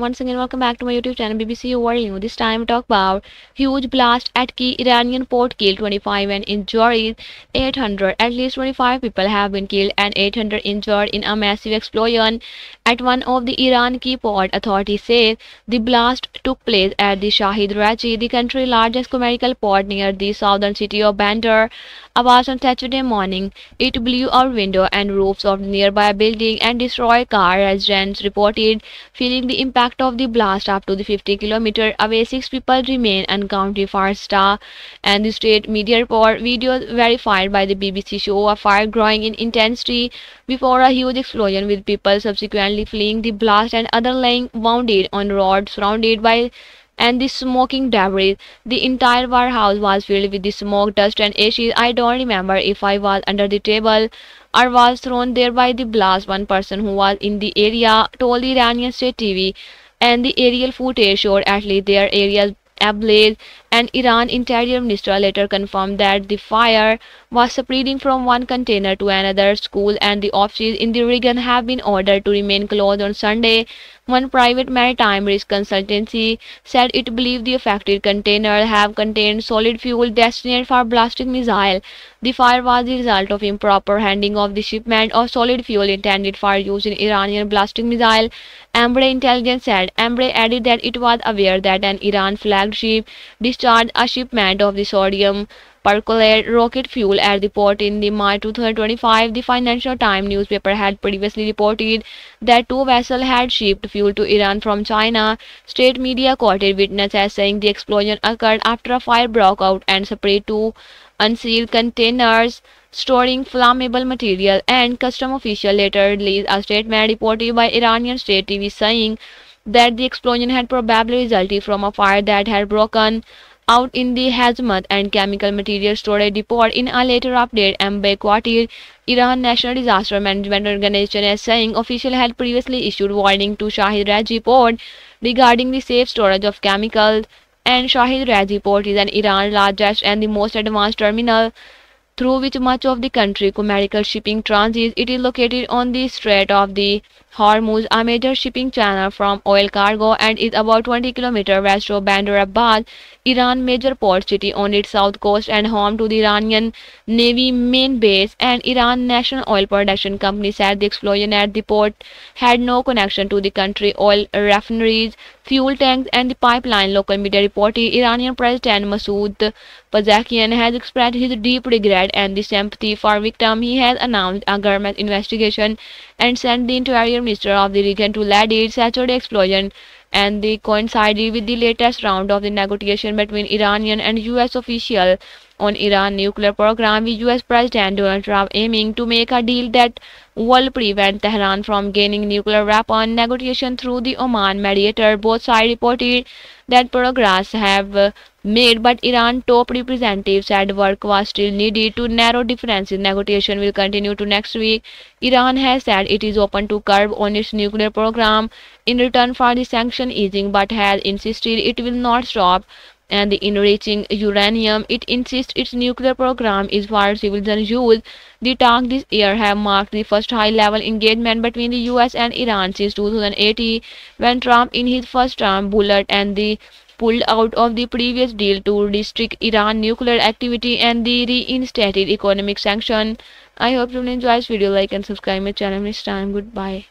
Once again, welcome back to my YouTube channel BBC World News. This time, we talk about huge blast at key Iranian port killed 25 and injured 800. At least 25 people have been killed and 800 injured in a massive explosion at one of the Iran key port. Authorities say the blast took place at the Shahid Raji, the country's largest commercial port near the southern city of Bandar Abbas on Saturday morning. It blew out windows and roofs of the nearby building and destroyed cars. Residents reported feeling the impact of the blast up to the 50-kilometer away. 6 people remain unaccounted for. Star and the state media report videos verified by the BBC show a fire growing in intensity before a huge explosion, with people subsequently fleeing the blast and others lying wounded on roads surrounded by and the smoking debris. The entire warehouse was filled with the smoke, dust, and ashes. I don't remember if I was under the table or was thrown there by the blast, one person who was in the area told the Iranian state TV, and the aerial footage showed at least their areas ablaze. And Iran Interior Minister later confirmed that the fire was spreading from one container to another. School and the offices in the region have been ordered to remain closed on Sunday. One private maritime risk consultancy said it believed the affected containers have contained solid fuel destined for ballistic missile. The fire was the result of improper handling of the shipment of solid fuel intended for use in Iranian ballistic missile. Embraer intelligence said. Embraer added that it was aware that an Iran-flagged ship discharged a shipment of the sodium percolate rocket fuel at the port in the March 2025. The Financial Times newspaper had previously reported that 2 vessels had shipped fuel to Iran from China. State media quoted witnesses as saying the explosion occurred after a fire broke out and spread to unsealed containers storing flammable material, and custom official later released a statement reported by Iranian state TV saying that the explosion had probably resulted from a fire that had broken out in the hazmat and chemical material storage depot. In a later update, Embraer quoted Iran National Disaster Management Organization as saying officials had previously issued warning to Shahid Raji port regarding the safe storage of chemicals, and Shahid Raji port is an Iran's largest and the most advanced terminal through which much of the country's commercial shipping transits. It is located on the Strait of the Hormuz, a major shipping channel from oil cargo, and is about 20 kilometers west of Bandar Abbas, Iran's major port city on its south coast and home to the Iranian Navy main base. And Iran National Oil Production Company said the explosion at the port had no connection to the country's oil refineries, fuel tanks, and the pipeline. Local media reported Iranian President Masoud Pezeshkian has expressed his deep regret and the sympathy for victims. He has announced a government investigation and sent the Interior Minister of the region to lead it. Saturday explosion and they coincided with the latest round of the negotiation between Iranian and US officials on Iran nuclear program, with US President Donald Trump aiming to make a deal that will prevent Tehran from gaining nuclear weapon. Negotiation through the Oman mediator. Both sides reported that progress have made, but Iran top representative said work was still needed to narrow differences. Negotiation will continue to next week. Iran has said it is open to curb on its nuclear program in return for the sanction easing, but has insisted it will not stop and the enriching uranium. It insists its nuclear program is for civilian use. The talks this year have marked the first high-level engagement between the US and Iran since 2018, when Trump in his first term bullet and the pulled out of the previous deal to restrict Iran nuclear activity and the reinstated economic sanction. I hope you will enjoy this video. Like and subscribe my channel. Next time, goodbye.